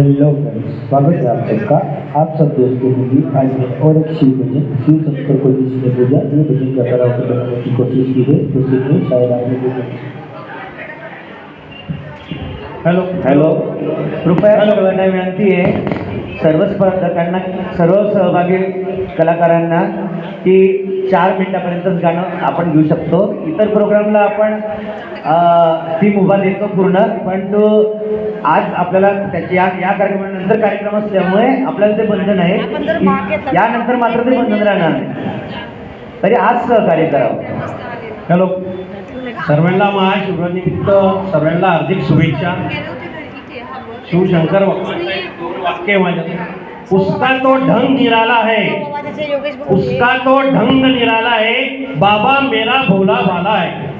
Hello friends, स्वागत है आप सबका। आप सब दोस्तों के लिए आज मैं और एक शिव भजन शिव शंकर को जिसने पूजा ये भजन का कराओके बनाने की कोशिश की है। तो सुनिए शायद आपने भजन। हॅलो हॅलो, कृपया सर्वांना विनंती आहे, सर्व स्पर्धकांना, सर्व सहभागी कलाकारांना की 4 मिनिटापर्यंतच गाणं आपण घेऊ शकतो. इतर प्रोग्रामला आपण टीम उभा देतो पूर्ण, पण तो आज आपल्याला त्याची या कार्यक्रमानंतर कार्यक्रम असल्यामुळे आपल्याला ते बंधन आहे. यानंतर मात्र ते बंधन राहणार नाही. तरी आज सहकार्य करावं. हॅलो, सर्वांना महाशिवरात्रीनिमित्त सर्वांना हार्दिक शुभेच्छा. शिवशंकर भगवानचं एक दोन वाक्य आहे माझ्याकडे. उसका तो ढंग निराला है, उसका तो ढंग निराला है, बाबा मेरा भोला भाला है.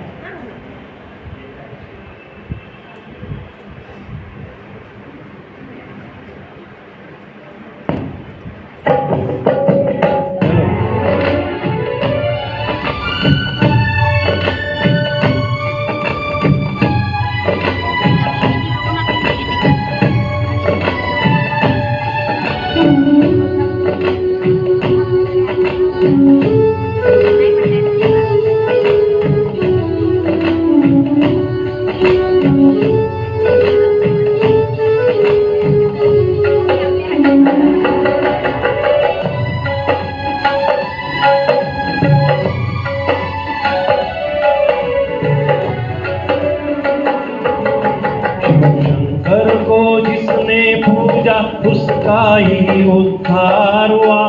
शंकर को जिसने पूजा उसका ही उद्धार हुआ.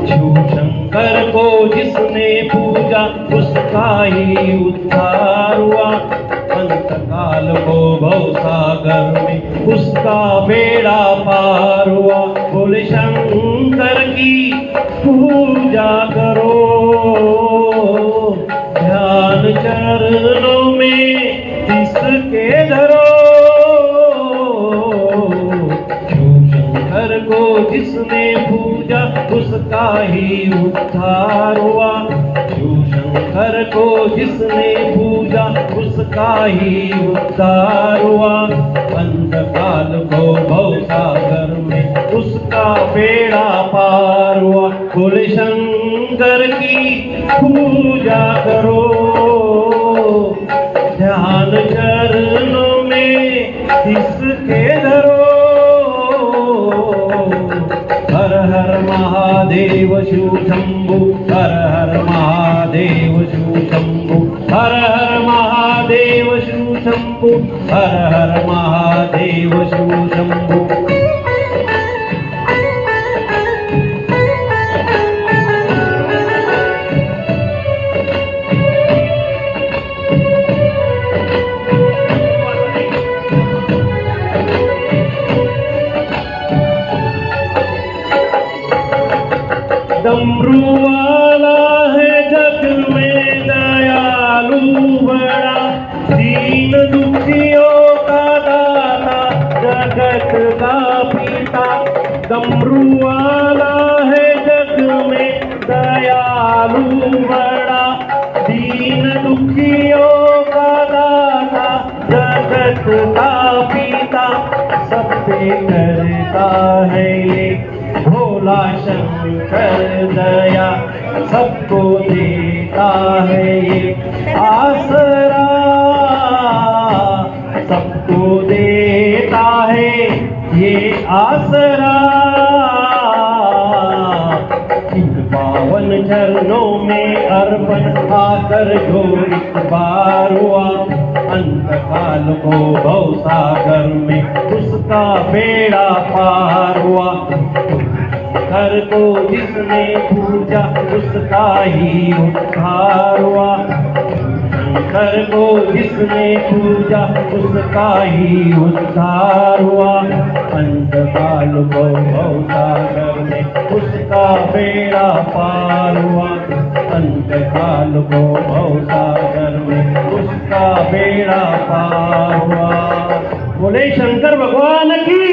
शिव शंकर को जिसने पूजा उसका ही उद्धार हुआ. अंतकाल को भवसागर में उसका बेड़ा पार हुआ. बोले शंकर की पूजा करो, ध्यान चरणों में इसके धरो. शंकर को जिसने पूजा उसका ही उद्धार हुआ. शिव शंकर को जिसने पूजा उसका ही उद्धार हुआ. अंधकाल को भवसागर में उसका बेड़ा पार हुआ. बोले शंकर की पूजा करो, ध्यान चरणों में इसके धरो. हर हर महादेव शिव शंभु, हर हर महादेव शिव शंभु, हर हर महादेव शिव शंभु, हर हर महादेव शिव शंभु. डमरू वाला है जग में दयालु बड़ा, दीन दुखियों का दाता जगत का पिता. डमरू वाला है जग में दयालु बड़ा, दीन दुखियों का दाता जगत का पिता. सब पे करता है ये भोला शंकर दया, सबको देता है ये आसरा, सबको देता है ये आसरा. इन पावन चरणों में अर्पण आकर जो एक बार हुआ. अंतकाल को भवसागर में उसका बेड़ा पार हुआ. शंकर को जिसने पूजा उसका ही उद्धार हुआ. शंकर को जिसने पूजा उसका ही उद्धार हुआ. अंतकाल को भवसागर में उसका बेड़ा पार हुआ. अंतकाल को भवसागर में उसका बेड़ा पार हुआ. बोले शंकर भगवान की.